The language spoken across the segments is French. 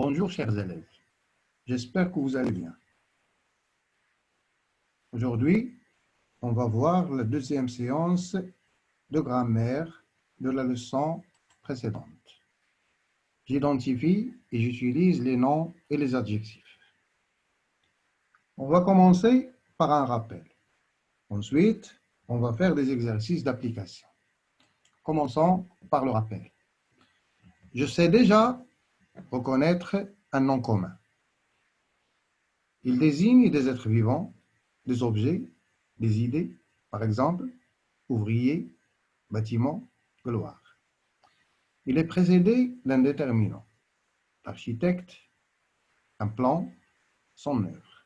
Bonjour chers élèves, j'espère que vous allez bien. Aujourd'hui, on va voir la deuxième séance de grammaire de la leçon précédente. J'identifie et j'utilise les noms et les adjectifs. On va commencer par un rappel. Ensuite, on va faire des exercices d'application. Commençons par le rappel. Je sais déjà reconnaître un nom commun. Il désigne des êtres vivants, des objets, des idées, par exemple, ouvrier, bâtiment, gloire. Il est précédé d'un déterminant, architecte, un plan, son œuvre.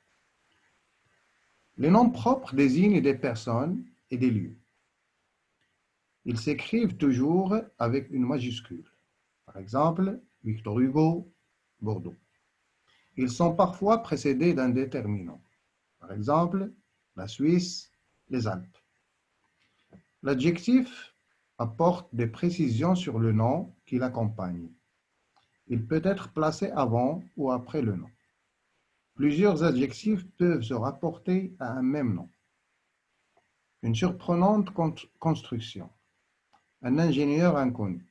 Les noms propres désignent des personnes et des lieux. Ils s'écrivent toujours avec une majuscule. Par exemple, Victor Hugo, Bordeaux. Ils sont parfois précédés d'un déterminant. Par exemple, la Suisse, les Alpes. L'adjectif apporte des précisions sur le nom qui l'accompagne. Il peut être placé avant ou après le nom. Plusieurs adjectifs peuvent se rapporter à un même nom. Une surprenante construction, un ingénieur inconnu,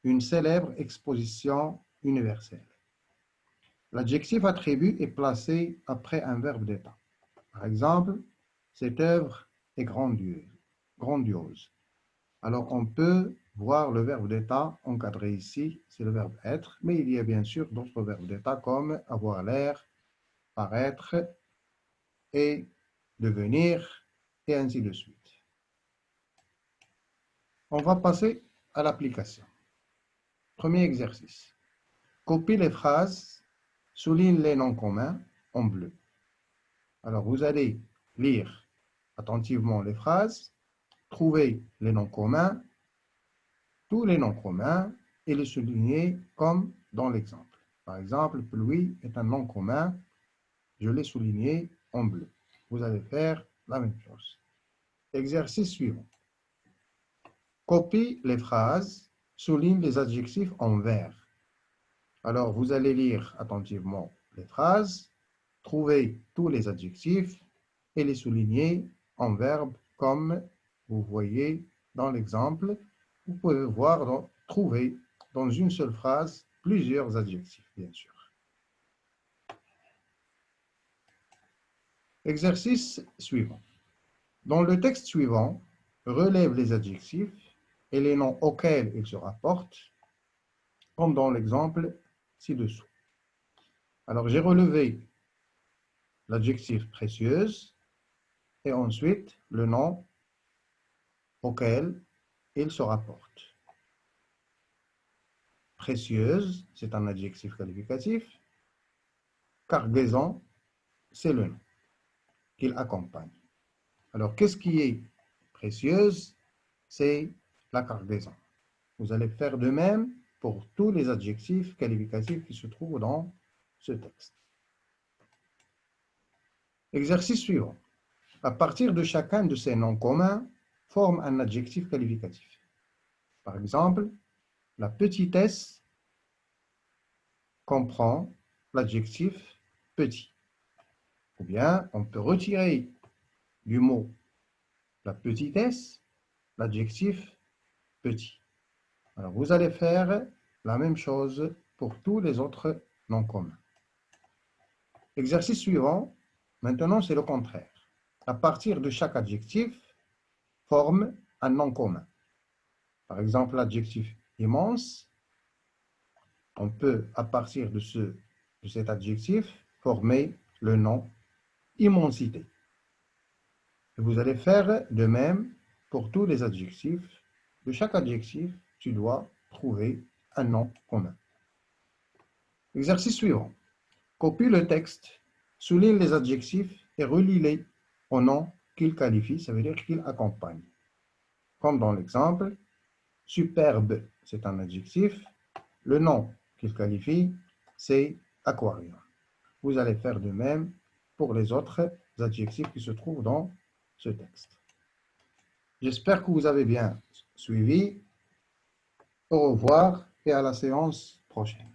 une célèbre exposition universelle. L'adjectif attribut est placé après un verbe d'état. Par exemple, cette œuvre est grandiose. Alors on peut voir le verbe d'état encadré ici, c'est le verbe être, mais il y a bien sûr d'autres verbes d'état comme avoir l'air, paraître et devenir, et ainsi de suite. On va passer à l'application. Premier exercice. Copie les phrases, souligne les noms communs en bleu. Alors vous allez lire attentivement les phrases, trouver les noms communs, tous les noms communs et les souligner comme dans l'exemple. Par exemple, pluie est un nom commun, je l'ai souligné en bleu. Vous allez faire la même chose. Exercice suivant. Copie les phrases, souligne les adjectifs en vert. Alors, vous allez lire attentivement les phrases, trouver tous les adjectifs et les souligner en verbe comme vous voyez dans l'exemple. Vous pouvez trouver dans une seule phrase plusieurs adjectifs, bien sûr. Exercice suivant. Dans le texte suivant, relève les adjectifs et les noms auxquels ils se rapportent, comme dans l'exemple ci-dessous. Alors, j'ai relevé l'adjectif précieuse et ensuite le nom auquel il se rapporte. Précieuse, c'est un adjectif qualificatif. Cargaison, c'est le nom qu'il accompagne. Alors, qu'est-ce qui est précieuse? C'est la cargaison. Vous allez faire de même pour tous les adjectifs qualificatifs qui se trouvent dans ce texte. Exercice suivant. À partir de chacun de ces noms communs, forme un adjectif qualificatif. Par exemple, la petitesse comprend l'adjectif petit. Ou bien, on peut retirer du mot la petitesse l'adjectif petit. Alors, vous allez faire la même chose pour tous les autres noms communs. Exercice suivant, maintenant c'est le contraire. À partir de chaque adjectif, forme un nom commun. Par exemple, l'adjectif immense, on peut, à partir de cet adjectif, former le nom immensité. Et vous allez faire de même pour tous les adjectifs. De chaque adjectif, tu dois trouver un nom commun. Exercice suivant. Copie le texte, souligne les adjectifs et relie-les au nom qu'ils qualifient, ça veut dire qu'ils accompagnent. Comme dans l'exemple, superbe, c'est un adjectif. Le nom qu'il qualifie, c'est aquarium. Vous allez faire de même pour les autres adjectifs qui se trouvent dans ce texte. J'espère que vous avez bien suivi. Au revoir et à la séance prochaine.